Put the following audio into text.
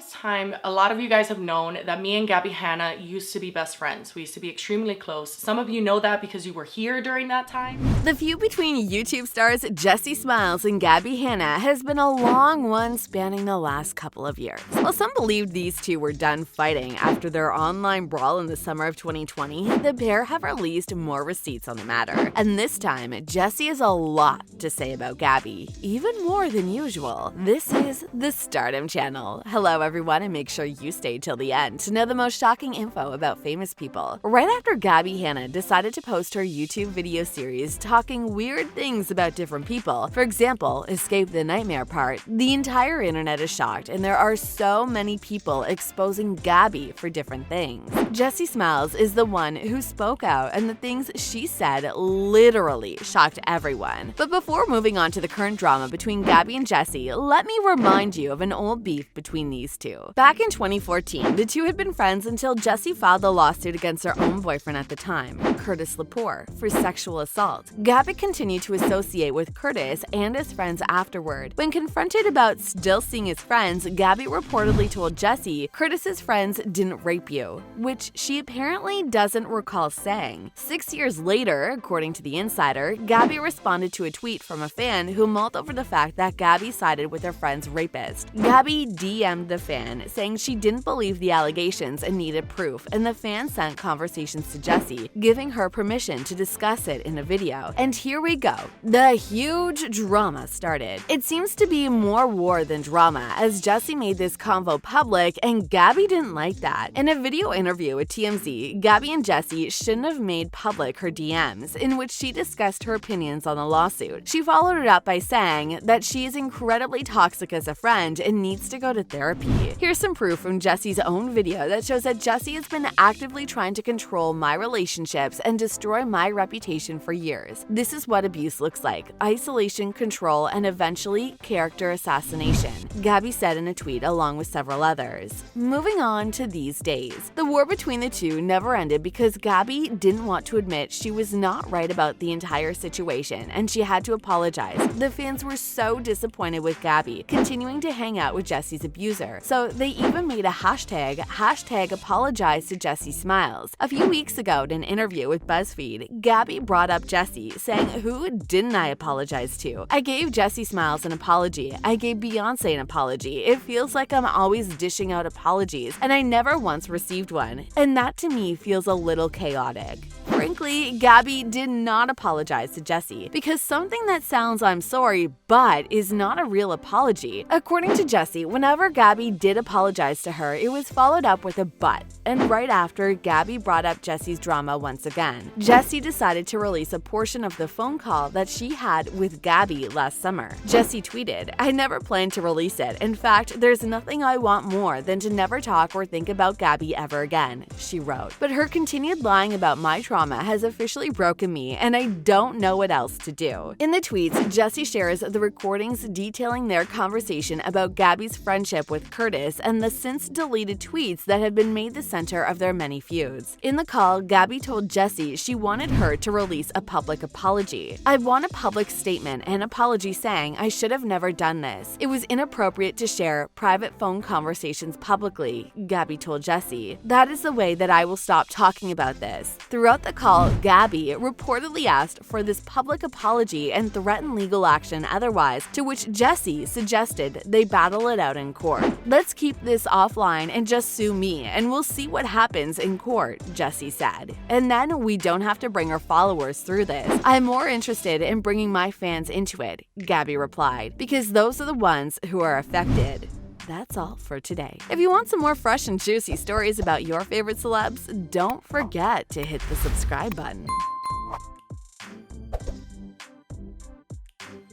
longest time, a lot of you guys have known that me and Gabbie Hanna used to be best friends. We used to be extremely close. Some of you know that because you were here during that time. The feud between YouTube stars Jessi Smiles and Gabbie Hanna has been a long one spanning the last couple of years. While some believed these two were done fighting after their online brawl in the summer of 2020, the pair have released more receipts on the matter. And this time, Jessi has a lot to say about Gabbie, even more than usual. This is the Stardom Channel. Hello everyone, and make sure you stay till the end to know the most shocking info about famous people. Right after Gabbie Hanna decided to post her YouTube video series talking weird things about different people, for example, escape the nightmare part, the entire internet is shocked and there are so many people exposing Gabbie for different things. Jessi Smiles is the one who spoke out, and the things she said literally shocked everyone. But before moving on to the current drama between Gabbie and Jessi, let me remind you of an old beef between these two. Back in 2014, the two had been friends until Jessi filed a lawsuit against her own boyfriend at the time, Curtis Lepore, for sexual assault. Gabbie continued to associate with Curtis and his friends afterward. When confronted about still seeing his friends, Gabbie reportedly told Jessi, "Curtis's friends didn't rape you," which she apparently doesn't recall saying. 6 years later, according to The Insider, Gabbie responded to a tweet from a fan who mulled over the fact that Gabbie sided with her friend's rapist. Gabbie DM'd the fan, saying she didn't believe the allegations and needed proof, and the fan sent conversations to Jessi, giving her permission to discuss it in a video. And here we go. The huge drama started. It seems to be more war than drama, as Jessi made this convo public, and Gabbie didn't like that. In a video interview with TMZ, Gabbie and Jessi shouldn't have made public her DMs, in which she discussed her opinions on the lawsuit. She followed it up by saying that she is incredibly toxic as a friend and needs to go to therapy. Here's some proof from Jessi's own video that shows that Jessi has been actively trying to control my relationships and destroy my reputation for years. This is what abuse looks like: isolation, control, and eventually character assassination, Gabbie said in a tweet along with several others. Moving on to these days. The war between the two never ended because Gabbie didn't want to admit she was not right about the entire situation and she had to apologize. The fans were so disappointed with Gabbie continuing to hang out with Jessi's abuser, so they even made a hashtag apologize to Jessi Smiles. A few weeks ago in an interview with BuzzFeed, Gabbie brought up Jessi, saying, "Who didn't I apologize to? I gave Jessi Smiles an apology. I gave Beyonce an apology. It feels like I'm always dishing out apologies, and I never once received one. And that to me feels a little chaotic." Frankly, Gabbie did not apologize to Jessi because something that sounds "I'm sorry, but" is not a real apology. According to Jessi, whenever Gabbie did apologize to her, it was followed up with a "but," and right after, Gabbie brought up Jessi's drama once again. Jessi decided to release a portion of the phone call that she had with Gabbie last summer. Jessi tweeted, "I never planned to release it. In fact, there's nothing I want more than to never talk or think about Gabbie ever again," she wrote. But her continued lying about my trauma has officially broken me, and I don't know what else to do. In the tweets, Jessi shares the recordings detailing their conversation about Gabbie's friendship with Curtis and the since-deleted tweets that have been made the center of their many feuds. In the call, Gabbie told Jessi she wanted her to release a public apology. "I want a public statement and apology saying I should have never done this. It was inappropriate to share private phone conversations publicly," Gabbie told Jessi. "That is the way that I will stop talking about this." Throughout the call, Gabbie reportedly asked for this public apology and threatened legal action otherwise, to which Jessi suggested they battle it out in court. "Let's keep this offline and just sue me, and we'll see what happens in court," Jessi said. "And then we don't have to bring our followers through this. I'm more interested in bringing my fans into it," Gabbie replied, "because those are the ones who are affected." That's all for today. If you want some more fresh and juicy stories about your favorite celebs, don't forget to hit the subscribe button.